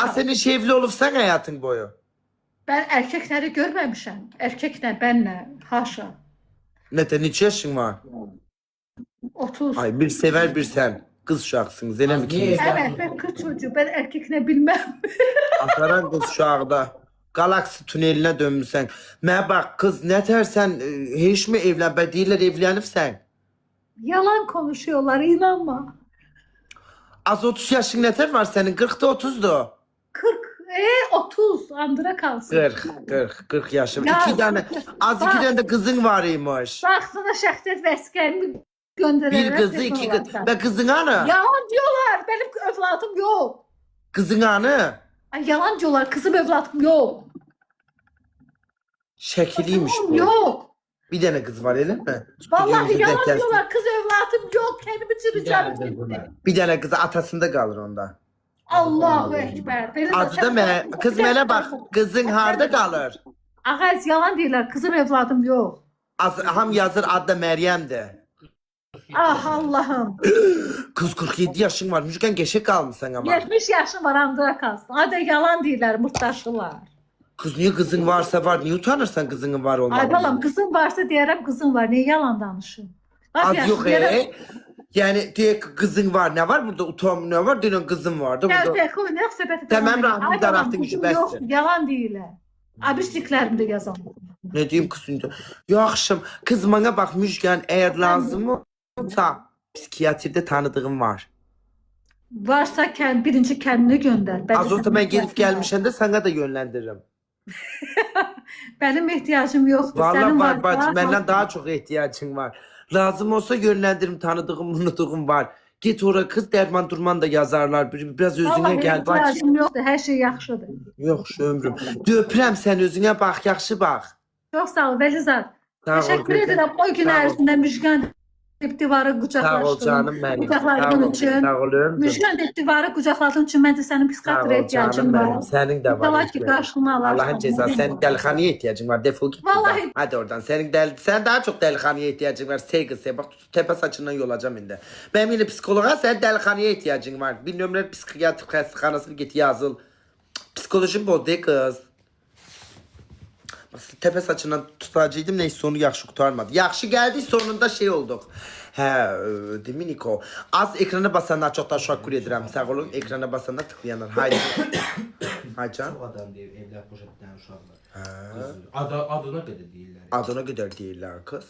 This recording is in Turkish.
sen hiç evli olursan hayatın boyu. Ben erkekleri görmemişim. Erkekle benle haşa. Neden hiç yaşın var? 30. Ay bir sever bir sen. Kız uşaksınız. Zeynep ikiniz. Evet ben kız çocuğu. Ben erkekle bilmem. Ataran kız uşağıda. Galaksi tüneline dönmüşsen. Mənə bak kız ne dersen hiç mi evlen? Ben değiller evlenirsen. Yalan konuşuyorlar inanma. Az 30 yaşın neter var senin? 40'da 30'du. 40 30 andıra kalsın. 40 yaşım. Ya, İki tane, az bak. iki tane de kızın varıymış. Bak sana şahsiyet vəsiqəmi gönderirler. Bir kızı iki kız. Ve kızın anı. Yalan diyorlar. Benim evladım yok. Kızın anı. Ay, yalan diyorlar. Kızım evladım yok. Şekiliymiş bu. Yok. Bir tane kız var öyle mi? Vallahi Stüdyomuza yalan denk gelsin. diyorlar. Kız evladım yok. Kendimi çıracağım. Bir tane kızı atasında kalır onda. Allahu Ekber. Benim Adı da kız mənə bak. Kızın harda kalır? Ağaz yalan diyorlar. Kızım evladım yok. Ham yazır adı da Meryem'di. Ah Allah'ım. Kız 47 yaşın var. Müjgan geçe kalmışsın ama. 70 yaşım var andıra kalsın. Hadi yalan diyorlar. Murtaşılar. Kız niye kızın varsa var. Niye utanırsan kızının var Ay olmadığını? balam kızım varsa diyerem kızım var. Niye yalan danışım? Az yok Yani diye kızın var. Ne var burada? Utanma ne var? Dünün kızım vardı. Gel Burada. de koy ne söhbəti. Tamam, Rahmi Ay, Daraxtın balam, işi kızım yok, bəsdir. yalan deyirlər. Abişliklərimdə yazan. Ne diyeyim kızın? Yaxşım. Kız bana bak Müjgan eğer lazım olsa psikiyatride tanıdığım var. Varsa birinci kendini gönder. Az olsa ben gelip gelmişim de sana da yönlendiririm. Benim ihtiyacım yoktur. Vallahi Senin var bacım. daha Benden çok- daha çok ihtiyacın var. Lazım olsa yönlendiririm tanıdığım unuttuğum var. Git oraya kız derman durman da yazarlar. Biraz özüne Vallahi gel bak. ihtiyacım yoktur. Her şey yaxşıdır. Yok şu ömrüm. Öpürəm sen özüne bak yaxşı bak. Çok sağ ol Belizar. Sağ ol, Teşekkür gözüm. ederim. O gün Sağ ol. ərzində Müjgan dip divarı Sağ ol qucaqlaşdın. canım benim. Sağ Qucaqladığın ol. üçün. Sağ ol ömrüm. Müjgan dip divarı qucaqladığın üçün mən də sənin Sağ psixiatra ol ihtiyacım canım var. benim. Senin de var. İnşallah ki qarşılığını alarsan. Allah'ın cezası. Senin delikanlıya ihtiyacın var. Defol git buradan. Vallahi- Hadi oradan. Sen daha çok delikanlıya ihtiyacın var. Sevgisi. Bak tepe saçından yolacağım indi. Benim yine psikoloğa sen delikanlıya ihtiyacın var. Bir nömrə psikiyatrik xəstəxanasına git yazıl. Psikolojim bozdu kız. Tepe saçından tutacıydım neyse onu yaxşı kurtarmadı. Yaxşı geldi sonunda şey olduk. Dominiko. Az ekrana basanlar çok teşekkür ederim. Sağ olun ekrana basanlar tıklayanlar. Haydi. Haydi can. Çok adam deyir, evlər poşetdən uşaqlar. Adına qədər deyirlər. Adına kadar değiller kız.